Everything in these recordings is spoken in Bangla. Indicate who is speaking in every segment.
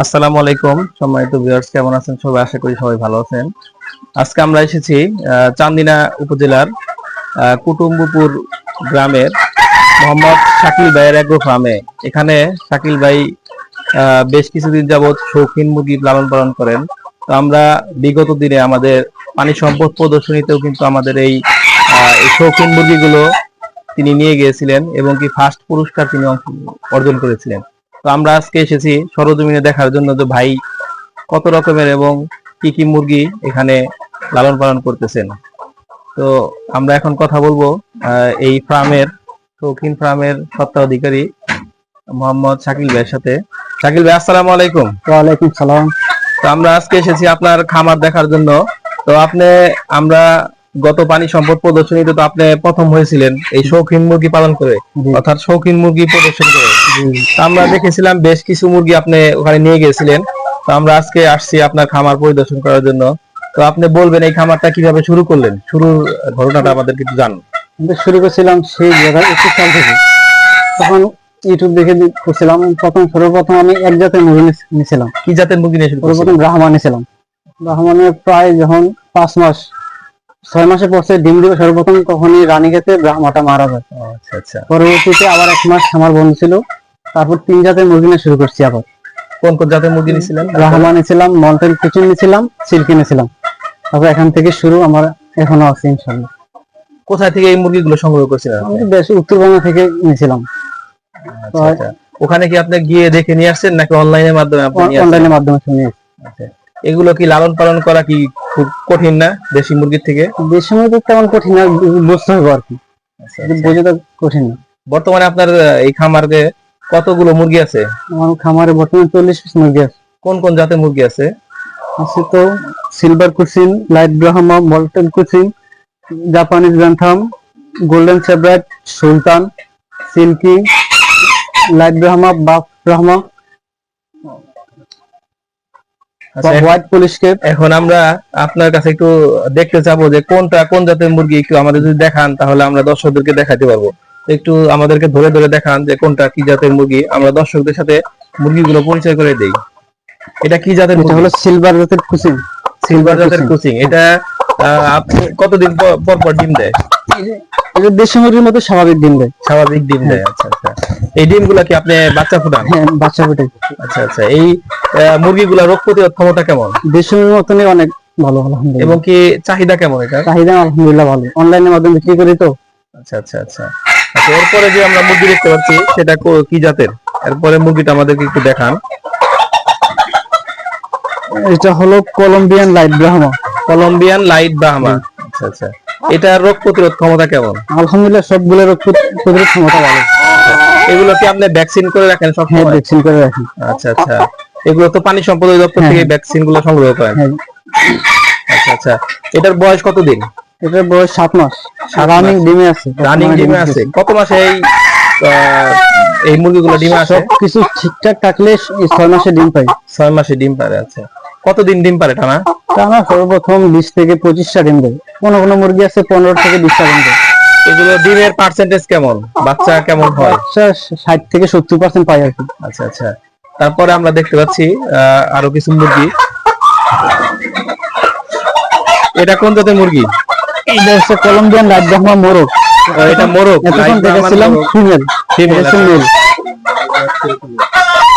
Speaker 1: আসসালামু আলাইকুম সম্মানিত ভিউয়ার্স, কেমন আছেন সবাই? আশা করি সবাই ভালো আছেন। আজকে আমরা এসেছি চান্দিনা উপজেলার কুটুম্বপুর গ্রামের মোহাম্মদ শাকিল ভাইয়ের এগ্রো ফার্মে। এখানে শাকিল ভাই বেশ কিছুদিন যাবৎ শৌখিন মুরগি লালন পালন করেন। তো আমরা বিগত দিনে আমাদের পানি সম্পদ প্রদর্শনীতেও কিন্তু আমাদের এই শৌখিন মুরগিগুলো তিনি নিয়ে গিয়েছিলেন এবং কি ফার্স্ট পুরস্কার তিনি অর্জন করেছিলেন। তো আমরা আজকে এসেছি সরজমিনে দেখার জন্য যে ভাই কত রকমের এবং কি কি মুরগি এখানে লালন পালন করতেছেন। তো আমরা এখন কথা বলবো এই ফার্মের শৌখিন ফার্মের স্বত্বাধিকারী মোহাম্মদ শাকিল ভাইয়ের সাথে। শাকিল ভাই, আসসালামু আলাইকুম।
Speaker 2: ওয়ালাইকুম সালাম।
Speaker 1: তো আমরা আজকে এসেছি আপনার খামার দেখার জন্য। তো আমরা গত পানি সম্পদ প্রদর্শনীতে তো আপনি প্রথম হয়েছিলেন এই শৌখিন মুরগি পালন করে, অর্থাৎ শৌখিন মুরগি প্রদর্শন করে। আমরা দেখেছিলাম বেশ কিছু মুরগি আপনি ওখানে নিয়ে গিয়েছিলেন। তো আমরা আজকে আসছি আপনার খামার পরিদর্শন করার জন্য। তো আপনি বলবেন এই খামারটা কিভাবে শুরু করলেন, শুরুর ঘটনাটা আমাদেরকে একটু জানান।
Speaker 2: শুরু করেছিলাম সেই 2021 সাল থেকে। তখন ইউটিউব দেখে করছিলাম। সর্বপ্রথম আমি এক জাতের মুরগি নিয়েছিলাম।
Speaker 1: কি জাতের মুরগি নিয়ে শুরু করেছিলেন?
Speaker 2: সর্বপ্রথম ব্রাহ্মা নিয়েছিলাম। ব্রাহ্মণের প্রায় যখন 6 মাসে পড়ছে ডিম দিবে সর্বপ্রথম, তখনই রানী খেতে ব্রাহ্মাটা মারা যায়।
Speaker 1: আচ্ছা আচ্ছা।
Speaker 2: পরবর্তীতে আবার 1 মাস আমার বন্ধ ছিল। তারপর 3 জাতের মুরগি নিয়ে শুরু করছি। আবার
Speaker 1: কোন কোন জাতের মুরগি নিয়েছিলেন?
Speaker 2: ব্রাহ্মা নিয়েছিলাম, মল্টেন কুচিন নিয়েছিলাম, সিল্কি নিয়েছিলাম। তারপর এখান থেকে শুরু, আমার এখনো আছে ইনশাআল্লাহ।
Speaker 1: কোথা থেকে এই মুরগিগুলো সংগ্রহ করেছিলেন?
Speaker 2: আমি বেশ উত্তরবঙ্গ থেকে নিয়েছিলাম।
Speaker 1: আচ্ছা আচ্ছা। ওখানে কি আপনি গিয়ে দেখে নিয়ে আসছেন নাকি অনলাইনের মাধ্যমে?
Speaker 2: অনলাইনের মাধ্যমে নিয়ে।
Speaker 1: আচ্ছা, এগুলো কি লালন পালন করা কি খুব কঠিন না দেশি মুরগির থেকে?
Speaker 2: দেশি মুরগি তেমন কঠিন না, বুঝতে হবে আর কি। বুঝে তো কঠিন না।
Speaker 1: বর্তমানে আপনার এই খামারে কতগুলো মুরগি আছে?
Speaker 2: আমার খামারে বর্তমানে 40 পিস মুরগি আছে।
Speaker 1: কোন কোন জাতের মুরগি আছে?
Speaker 2: আছে তো silver Cochin, light Brahma, mottled Cochin, Japanese bantam, golden Sebright, Sultan, silkie, light Brahma, buff Brahma, white Polish cap.
Speaker 1: এখন আমরা আপনার কাছে একটু দেখতে চাবো যে কোনটা কোন জাতের মুরগি, একটু আমাদের যদি দেখান তাহলে আমরা দর্শকদেরকে দেখাতে পারবো। একটু আমাদেরকে ধরে ধরে দেখান যে কোনটা কি জাতের মুরগি, আমরা দর্শকদের সাথে মুরগিগুলো পরিচয় করে দেই। এটা কি জাতের?
Speaker 2: এটা হলো সিলভার জাতের কুচিন।
Speaker 1: সিলভার জাতের কুচিং। এটা আপনি কতদিন পর পর ডিম দেয়?
Speaker 2: এটা দেশি মুরগির মতো স্বাভাবিক ডিম দেয়।
Speaker 1: স্বাভাবিক ডিম দেয়। আচ্ছা আচ্ছা। এই ডিমগুলা কি আপনি বাচ্চা ফুটান?
Speaker 2: হ্যাঁ, বাচ্চা ফুটাই।
Speaker 1: আচ্ছা আচ্ছা। এই মুরগিগুলা রোগ প্রতিরোধ ক্ষমতা কেমন?
Speaker 2: দেশি মুরগির মতনই অনেক ভালো, আলহামদুলিল্লাহ।
Speaker 1: এবং কি চাহিদা কেমন এটা?
Speaker 2: চাহিদা আলহামদুলিল্লাহ ভালো, অনলাইনের মাধ্যমে বিক্রি করি তো।
Speaker 1: আচ্ছা আচ্ছা আচ্ছা। আচ্ছা, এরপরে যে আমরা মুরগি দেখতে পাচ্ছি সেটা কি জাতের? এরপরে মুরগিটা আমাদেরকে একটু দেখান।
Speaker 2: এটা হলো Colombian light Brahma.
Speaker 1: Colombian light Brahma. আচ্ছা আচ্ছা। এটা রোগ প্রতিরোধ ক্ষমতা কেমন?
Speaker 2: আলহামদুলিল্লাহ সবগুলো রোগ প্রতিরোধ ক্ষমতা ভালো।
Speaker 1: এগুলো কি আপনি ভ্যাকসিন করে রাখেন সব?
Speaker 2: হ্যাঁ, ভ্যাকসিন করে রাখি।
Speaker 1: আচ্ছা আচ্ছা। এগুলো তো পানি সম্পদ অধিদপ্তর থেকে ভ্যাকসিন গুলো সংগ্রহ করেন? আচ্ছা আচ্ছা। এটার বয়স কতদিন?
Speaker 2: এটার বয়স 7 মাস। রানিং ডিমে আছে।
Speaker 1: রানিং ডিমে আছে। কত মাসে এই মুরগিগুলো ডিমে আসে?
Speaker 2: কিছু ঠিকঠাক থাকলে 6 মাসে ডিম পাই।
Speaker 1: 6 মাসে ডিম পারে। আচ্ছা। কতদিন ডিম পারে টানা?
Speaker 2: টানা সর্বপ্রথম 20 থেকে 25টা ডিম দেয়। কোন মুরগি আছে 15 থেকে 20টা ডিম দেয়।
Speaker 1: এগুলো ডিমের পার্সেন্টেজ কেমন? বাচ্চা কেমন হয়?
Speaker 2: 60 থেকে 70% পাই আর কি।
Speaker 1: আচ্ছা আচ্ছা। তারপরে আমরা দেখতে পাচ্ছি আরো কিছু মুরগি। এটা কোন জাতের মুরগি?
Speaker 2: এটা হচ্ছে কলম্বিয়ান লাইট ব্রাহ্মা মোরগ।
Speaker 1: এটা মোরগ।
Speaker 2: এখন দেখেছিলাম ফিমেল।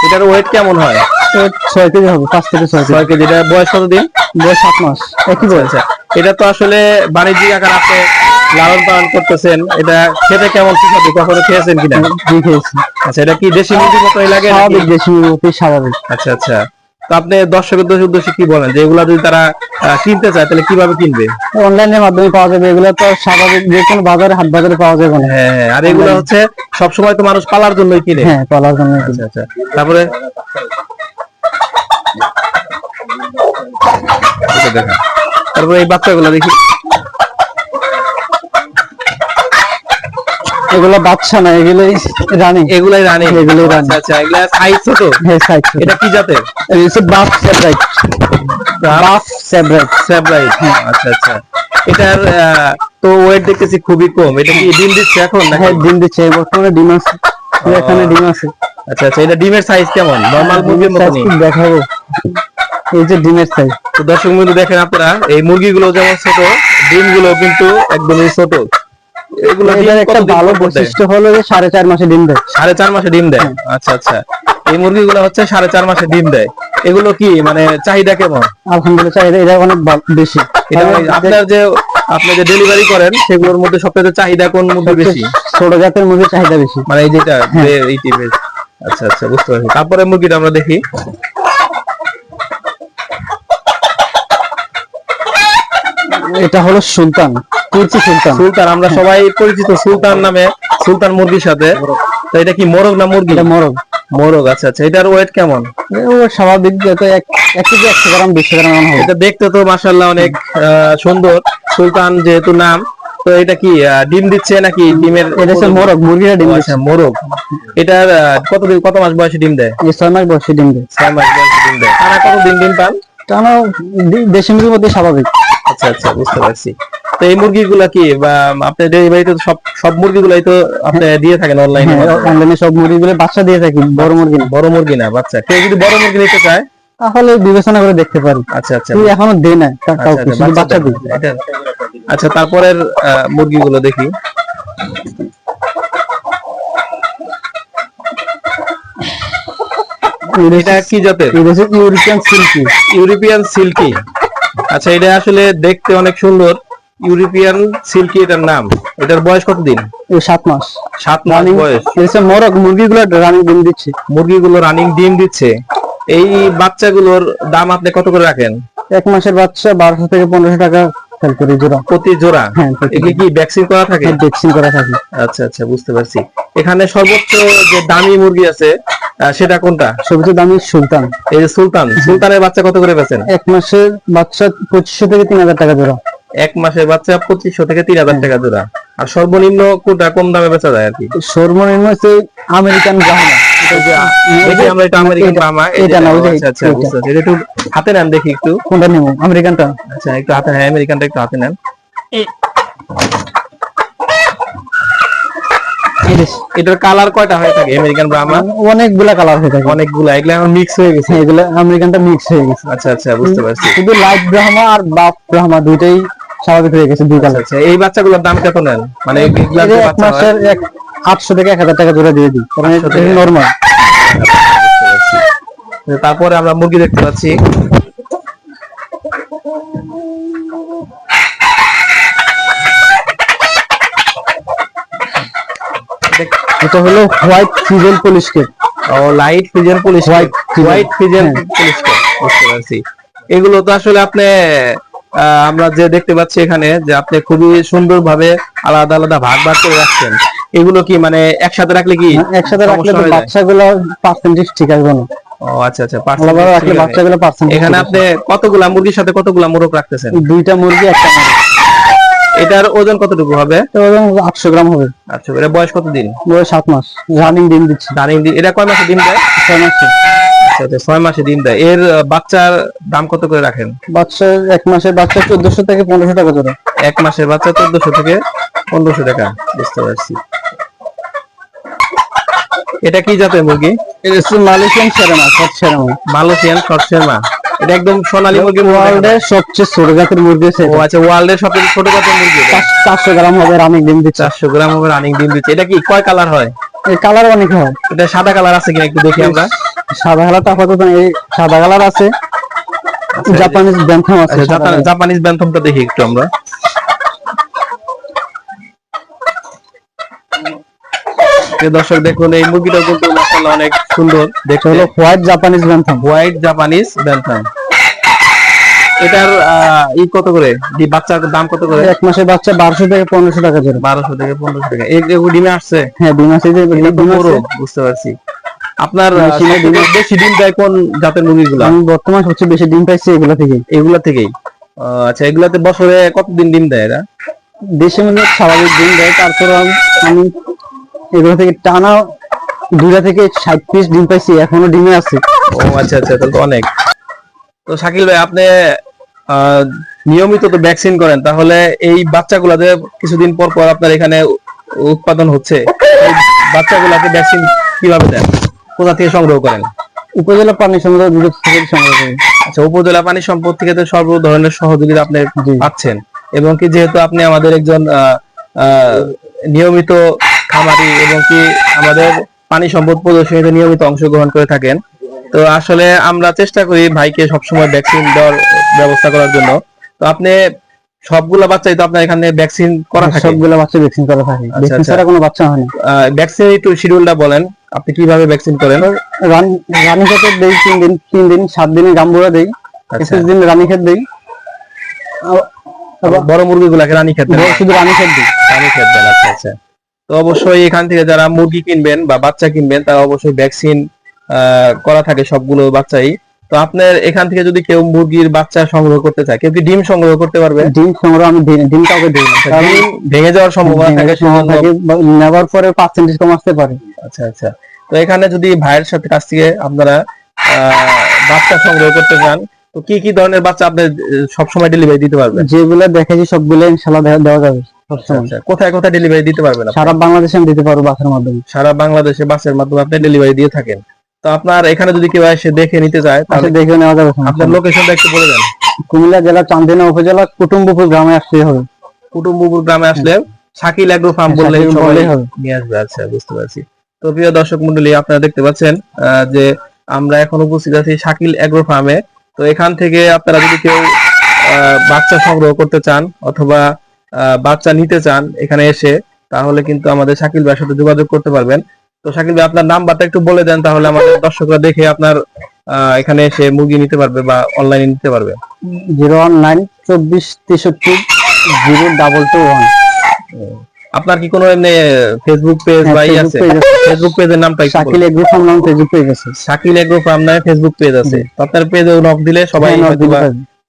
Speaker 1: এটার ওয়েট কেমন হয়?
Speaker 2: 6 কেজি হবে, 5 থেকে 6 কেজি।
Speaker 1: এটা বয়স কতদিন?
Speaker 2: বয়স 7 মাস। একই বয়স।
Speaker 1: এটা তো আসলে বাণিজ্যিক আকারে আপনি লালন পালন করতেছেন। এটা খেতে কেমন সুস্বাদু? কখনো খেয়েছেন কিনা?
Speaker 2: খেয়েছি।
Speaker 1: আচ্ছা। এটা কি দেশি মুরগির মতোই লাগে?
Speaker 2: স্বাভাবিক, দেশি মুরগির মতোই স্বাভাবিক।
Speaker 1: আচ্ছা আচ্ছা। তো আপনি দর্শকদের উদ্দেশ্যে কি বলেন যে এগুলা যদি তারা কিনতে চায় তাহলে কিভাবে কিনবে?
Speaker 2: অনলাইনের মাধ্যমে পাওয়া যাবে। এগুলো তো স্বাভাবিক যে কোনো বাজারে, হাট বাজারে পাওয়া যাবে না।
Speaker 1: হ্যাঁ হ্যাঁ। আর এগুলো হচ্ছে সবসময় তো মানুষ পালার জন্যই কিনে।
Speaker 2: হ্যাঁ, পালার জন্য।
Speaker 1: আচ্ছা আচ্ছা। তারপরে দেখা, তারপরে এই বাচ্চাগুলো দেখি।
Speaker 2: এগুলো বাচ্চা না, এগুলাই রানী।
Speaker 1: এগুলাই রানী।
Speaker 2: এগুলাই রানী।
Speaker 1: আচ্ছা। এগুলা সাইজ ছোট?
Speaker 2: হ্যাঁ, সাইজ ছোট।
Speaker 1: এটা কি জাতের?
Speaker 2: এটা বাফ সেব্রাইট। বাফ সেব্রাইট।
Speaker 1: সেব্রাইট। আচ্ছা আচ্ছা। এটার তো ওয়েট দেখতেছি খুবই কম। এটা কি ডিম দিচ্ছে এখন?
Speaker 2: হ্যাঁ, ডিম দিচ্ছে। বর্তমানে ডিম আছে। এখানে ডিম আছে।
Speaker 1: আচ্ছা আচ্ছা, এটা ডিমের সাইজ কেমন? নরমাল মুরগির মতনই
Speaker 2: দেখাবো, এই যে ডিমের সাইজ।
Speaker 1: তো দর্শক বন্ধু দেখেন আপনারা, এই মুরগিগুলো যেমন ছোট, ডিমগুলো কিন্তু একদমই ছোট। এগুলো ডিম
Speaker 2: এটার একটা
Speaker 1: কতদিন
Speaker 2: ভালো
Speaker 1: পর পর দেয়?
Speaker 2: বৈশিষ্ট্য হলো যে 4.5 মাসে ডিম দেয়।
Speaker 1: 4.5 মাসে ডিম দেয়? আচ্ছা আচ্ছা, এই মুরগিগুলো হচ্ছে 4.5 মাসে ডিম দেয়। এগুলো কি মানে চাহিদা কেমন?
Speaker 2: আলহামদুলিল্লাহ চাহিদা এটা অনেক বেশি।
Speaker 1: এটা আপনি যে ডেলিভারি করেন সেগুলোর মধ্যে সবচেয়ে চাহিদা কোন মুরগি বেশি?
Speaker 2: ছোট জাতের মুরগির চাহিদা বেশি।
Speaker 1: মানে এই যেটা এই টিপের। আচ্ছা আচ্ছা, বুঝতে পারছি। তারপরে মুরগিটা আমরা দেখি।
Speaker 2: এটা হলো সুলতান, তুর্কি সুলতান।
Speaker 1: সুলতান, আমরা সবাই পরিচিত সুলতান নামে, সুলতান মুরগির সাথে। তো এটা কি মোরগ না মুরগি?
Speaker 2: এটা মোরগ।
Speaker 1: মোরগ, আচ্ছা আচ্ছা। এটার ওয়েট কেমন?
Speaker 2: ও স্বাভাবিক যত 1 কেজি 100 গ্রাম 200 গ্রাম এমন হবে।
Speaker 1: এটা দেখতে তো মাশাআল্লাহ অনেক সুন্দর, সুলতান যেহেতু নাম। তো এটা কি ডিম দিচ্ছে নাকি ডিমের?
Speaker 2: এটা হচ্ছে মোরগ, মুরগিরা ডিম দিচ্ছে।
Speaker 1: আচ্ছা, মোরগ। এটার কত মাস বয়সে ডিম দেয়?
Speaker 2: এই 6 মাস বয়সে ডিম দেয়।
Speaker 1: 6 মাস বয়সে ডিম দেয়। টানা কতদিন ডিম পান?
Speaker 2: টানা দেশি মুরগির মধ্যে স্বাভাবিক।
Speaker 1: আচ্ছা আচ্ছা, বুঝতে পারছি। তো এই মুরগিগুলা কি বা আপনি ডেলিভারিতে সব মুরগিগুলাই তো আপনি দিয়ে থাকেন অনলাইনে?
Speaker 2: অনলাইনে সব মুরগিগুলো বাচ্চা দিয়ে থাকি, বড় মুরগি না।
Speaker 1: বড় মুরগি না, বাচ্চা। কেউ যদি বড় মুরগি নিতে চায়
Speaker 2: তাহলে বিবেচনা করে দেখতে পারি।
Speaker 1: আচ্ছা আচ্ছা,
Speaker 2: তুই এখনো দে না
Speaker 1: আচ্ছা,
Speaker 2: কাউকে,
Speaker 1: আচ্ছা,
Speaker 2: শুধু বাচ্চা দিই।
Speaker 1: আচ্ছা, তারপরের মুরগিগুলো দেখি। এটা কি জাতের?
Speaker 2: এটা হচ্ছে ইউরোপিয়ান সিল্কি।
Speaker 1: European silky. আচ্ছা, এটা আসলে দেখতে অনেক সুন্দর। ইউরোপিয়ান সিল্কি এটার নাম। এটার বয়স কতদিন?
Speaker 2: 7 মাস
Speaker 1: 7 মাস বয়স।
Speaker 2: এটা হচ্ছে মোরগ, মুরগিগুলো রানিং ডিম দিচ্ছে।
Speaker 1: মুরগিগুলো রানিং ডিম দিচ্ছে। এই বাচ্চাগুলোর দাম আপনি কত করে রাখেন?
Speaker 2: 1 মাসের বাচ্চা 1200 থেকে 1500 টাকা সেল করি জোড়া।
Speaker 1: প্রতি জোড়া?
Speaker 2: হ্যাঁ,
Speaker 1: এগুলি কি ভ্যাকসিন করা থাকে?
Speaker 2: ভ্যাকসিন করা থাকে।
Speaker 1: আচ্ছা আচ্ছা, বুঝতে পারছি। এখানে সর্বোচ্চ যে দামি মুরগি আছে সেটা কোনটা?
Speaker 2: সবচেয়ে দামি সুলতান।
Speaker 1: এই যে সুলতান, সুলতানের বাচ্চা কত করে বেচেন?
Speaker 2: 1 মাসের বাচ্চা 2500 থেকে 3000 টাকা জোড়া।
Speaker 1: 1 মাসের বাচ্চা 2500 থেকে 3000 টাকা জোড়া। আর সর্বনিম্ন কোনটা কম দামে বেচা যায় আর কি?
Speaker 2: সর্বনিম্ন হচ্ছে আমেরিকান ব্রাহ্মা।
Speaker 1: দেখি আমরা এটা আমেরিকান ব্রাহ্মা।
Speaker 2: এটা না, ওই যে
Speaker 1: আচ্ছা আচ্ছা, বুঝতে পারছি। এটা একটু হাতে নেন দেখি একটু।
Speaker 2: কোনটা নেব? আমেরিকানটা?
Speaker 1: আচ্ছা, একটু হাতে নেন, আমেরিকানটা একটু হাতে নেন। এটার কালার কয়টা হয়ে থাকে আমেরিকান ব্রাহ্মা?
Speaker 2: অনেকগুলা কালার হয়ে থাকে।
Speaker 1: অনেকগুলা, এগুলা এখন মিক্স হয়ে গেছে।
Speaker 2: এগুলা আমেরিকানটা মিক্স হয়ে গেছে।
Speaker 1: আচ্ছা আচ্ছা, বুঝতে পারছি।
Speaker 2: শুধু লাইট ব্রাহ্মা আর বাপ ব্রাহ্মা দুইটাই স্বাভাবিক হয়ে গেছে, দুই কালার।
Speaker 1: আচ্ছা, এই বাচ্চাগুলোর দাম কত নেন? মানে এগুলা যে
Speaker 2: 1
Speaker 1: বাচ্চা হয়?
Speaker 2: মাসের 800 থেকে 1000 টাকা জোড়া দিয়ে দিই, কারণ এটা নরমাল।
Speaker 1: তারপরে আমরা মুরগি দেখতে পাচ্ছি।
Speaker 2: এটা হলো হোয়াইট ফিজেল পুলিশ কেপ।
Speaker 1: ও, light frizzle Polish, white frizzle Polish. বুঝতে পারছি। এগুলো তো আসলে আপনি আমরা যে দেখতে পাচ্ছি এখানে, যে আপনি খুবই সুন্দরভাবে আলাদা আলাদা ভাগ ভাগ করে রাখছেন। এগুলো কি মানে একসাথে রাখলে কি
Speaker 2: একসাথে রাখলে তো বাচ্চাগুলো পার্সেন্টেজ ঠিক আসবে না।
Speaker 1: ও আচ্ছা আচ্ছা,
Speaker 2: আলাদা রাখলে বাচ্চাগুলো পার্সেন্টেজ।
Speaker 1: এখানে আপনি কতগুলা মুরগির সাথে কতগুলা মোরগ রাখতেছেন?
Speaker 2: 2টা মুরগি, একটা মোরগ।
Speaker 1: এটার ওজন কতটুকু হবে?
Speaker 2: ওজন 800 গ্রাম হবে।
Speaker 1: আচ্ছা, এটা বয়স কতদিন?
Speaker 2: বয়স 7 মাস, রানিং ডিম দিচ্ছে।
Speaker 1: রানিং ডিম। এটা কয় মাসে ডিম দেয়?
Speaker 2: 6 মাসে।
Speaker 1: আচ্ছা আচ্ছা, 6 মাসে ডিম দেয়। এর বাচ্চার দাম কত করে রাখেন?
Speaker 2: বাচ্চা 1 মাসের বাচ্চা 1400 থেকে 1500 টাকা জোড়া।
Speaker 1: 1 মাসের বাচ্চা 1400 থেকে 1500 টাকা। বুঝতে পারছি। এটা কি জাতের মুরগি?
Speaker 2: এটা হচ্ছে Malaysian serama, short serama.
Speaker 1: Malaysian short serama. এটা একদম সোনালী মুরগি।
Speaker 2: ওয়ার্ল্ডের সবচেয়ে ছোট জাতের মুরগি আছে।
Speaker 1: ও আচ্ছা, ওয়ার্ল্ডের সবচেয়ে ছোট জাতের মুরগি।
Speaker 2: 400 গ্রাম হবে রানিং ডিম দিচ্ছে।
Speaker 1: 400 গ্রাম হবে রানিং ডিম দিচ্ছে। এটা কি কয় কালার হয়?
Speaker 2: এই কালার অনেক হয়।
Speaker 1: এটা সাদা কালার আছে কিনা একটু দেখি আমরা।
Speaker 2: সাদা কালারটা আপাতত এই সাদা কালার আছে। জাপানিজ ব্যান্থাম আছে।
Speaker 1: জাপানিজ ব্যান্থামটা দেখি একটু আমরা। দর্শক দেখুন, এই মুরগিটা কিন্তু মাশাআল্লাহ অনেক সুন্দর দেখতে।
Speaker 2: হলো white Japanese bantam.
Speaker 1: White Japanese bantam. এটার কত করে? বাচ্চার দাম কত করে?
Speaker 2: 1 মাসের বাচ্চা 1200 থেকে 1500 টাকা জোড়া।
Speaker 1: 1200 থেকে 1500 টাকা। এগুলো ডিমে আসছে?
Speaker 2: হ্যাঁ, ডিম আছে। যে ডিম আছে।
Speaker 1: বুঝতে পারছি। আপনার বেশি ডিম দেয় কোন জাতের মুরগিগুলো?
Speaker 2: আমি বর্তমান সবচেয়ে বেশি ডিম পাইছি
Speaker 1: এগুলা থেকেই। আচ্ছা, এগুলাতে বছরে কতদিন ডিম দেয় এরা?
Speaker 2: দেশি মুরগি স্বাভাবিক ডিম দেয়, তারপর আমি এগুলো থেকে টানা 2টা থেকে 60 পিস ডিম পাইছি, এখনো ডিমে আছে।
Speaker 1: ও আচ্ছা আচ্ছা, তাহলে তো অনেক। তো শাকিল ভাই, আপনি নিয়মিত তো ভ্যাকসিন করেন, তাহলে এই বাচ্চাগুলো যে কিছুদিন পর পর আপনার এখানে উৎপাদন হচ্ছে, এই বাচ্চাগুলোকে ভ্যাকসিন কিভাবে দেন, কোথা থেকে সংগ্রহ করেন?
Speaker 2: উপজেলা প্রাণী সম্পদ অধিদপ্তর থেকে সংগ্রহ করি।
Speaker 1: আচ্ছা, উপজেলা পানি সম্পদ থেকে তো সর্ব ধরনের সহযোগিতা আপনি
Speaker 2: জি।
Speaker 1: পাচ্ছেন, এবং কি যেহেতু আপনি আমাদের একজন নিয়মিত খামারি এবং কি আমাদের পানি সম্পদ প্রদর্শনীতে নিয়মিত অংশগ্রহণ করে থাকেন, তো আসলে আমরা চেষ্টা করি ভাইকে সবসময় ভ্যাকসিন দেওয়ার ব্যবস্থা করার জন্য। তো আপনি সবগুলা বাচ্চাই তো আপনার এখানে ভ্যাকসিন করা থাকে?
Speaker 2: সবগুলো বাচ্চা ভ্যাকসিন করা থাকে, ভ্যাকসিন ছাড়া কোনো বাচ্চা হয় না।
Speaker 1: ভ্যাকসিন একটু শিডিউলটা বলেন, আপনি কিভাবে ভ্যাকসিন করেন?
Speaker 2: রানীক্ষেতের দেই 3 দিন 7 দিনে গাম্বুরা দেই, 21 দিন রানীক্ষেত দেই।
Speaker 1: বড় মুরগিগুলাকে রানীক্ষেত দেন?
Speaker 2: শুধু রানীক্ষেত দিই।
Speaker 1: রানীক্ষেত দেন, আচ্ছা আচ্ছা। তো অবশ্যই এখান থেকে যারা মুরগি কিনবেন বা বাচ্চা কিনবেন তারা অবশ্যই ভ্যাকসিন করা থাকে সবগুলো বাচ্চাই। তো আপনার এখান থেকে যদি কেউ মুরগির বাচ্চা সংগ্রহ করতে চায়, কেউ কি ডিম সংগ্রহ করতে পারবে?
Speaker 2: ডিম সংগ্রহ আমি ডিম কাউকে দিই না, কারণ
Speaker 1: ডিম ভেঙে যাওয়ার সম্ভাবনা থাকে,
Speaker 2: নেওয়ার পরে 5% কম আসতে পারে।
Speaker 1: আচ্ছা আচ্ছা। তো এখানে যদি ভাইয়ের সাথে কাছ থেকে আপনারা বাচ্চা সংগ্রহ করতে চান, তো কি কি ধরনের বাচ্চা আপনি সবসময় ডেলিভারি দিতে পারবেন?
Speaker 2: যেগুলো দেখেছি সবগুলো ইনশাআল্লাহ দেওয়া যাবে সবসময়।
Speaker 1: আচ্ছা, কোথায় কোথায় ডেলিভারি দিতে পারবেন?
Speaker 2: সারা বাংলাদেশে আমি দিতে পারবো বাসের মাধ্যমে।
Speaker 1: সারা বাংলাদেশে বাসের মাধ্যমে আপনি ডেলিভারি দিয়ে থাকেন। তো আপনার এখানে যদি কেউ এসে দেখে নিতে চায় তাহলে
Speaker 2: দেখে নেওয়া যাবে।
Speaker 1: আপনার লোকেশনটা একটু বলে দেন।
Speaker 2: কুমিল্লা জেলা চান্দিনা উপজেলা কুটুম্বপুর গ্রামে আসতে হবে।
Speaker 1: কুটুম্বপুর গ্রামে আসলে শাকিল এগ্রো ফার্ম বললেই সবাই নিয়ে আসবে। আচ্ছা, বুঝতে পারছি। তো প্রিয় দর্শক মণ্ডলী, আপনারা দেখতে পাচ্ছেন যে আমরা এখন উপস্থিত আছি শাকিল এগ্রো ফার্মে। তো এখান থেকে আপনারা যদি কেউ বাচ্চা সংগ্রহ করতে চান অথবা বাচ্চা নিতে চান এখানে এসে, তাহলে কিন্তু আমাদের শাকিল ভাইয়ের সাথে যোগাযোগ করতে পারবেন। তো শাকিল ভাই, আপনার নাম্বারটা একটু বলে দেন, তাহলে আমাদের দর্শকরা দেখে আপনার এখানে এসে মুরগি নিতে পারবে বা অনলাইনে নিতে পারবে।
Speaker 2: 01924302221।
Speaker 1: আপনার কি কোনো এমনি ফেসবুক পেজ বা ই আছে? ফেসবুক পেজের নামটা
Speaker 2: শাকিল এগ্রো ফার্ম নামে ফেসবুক পেজ আছে।
Speaker 1: শাকিল এগ্রো ফার্ম নামে ফেসবুক পেজ আছে। তো আপনার পেজে নক দিলে সবাই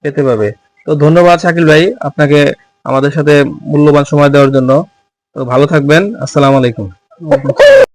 Speaker 1: পেতে পাবে। তো ধন্যবাদ শাকিল ভাই আপনাকে আমাদের সাথে মূল্যবান সময় দেওয়ার জন্য। তো ভালো থাকবেন, আসসালামু আলাইকুম।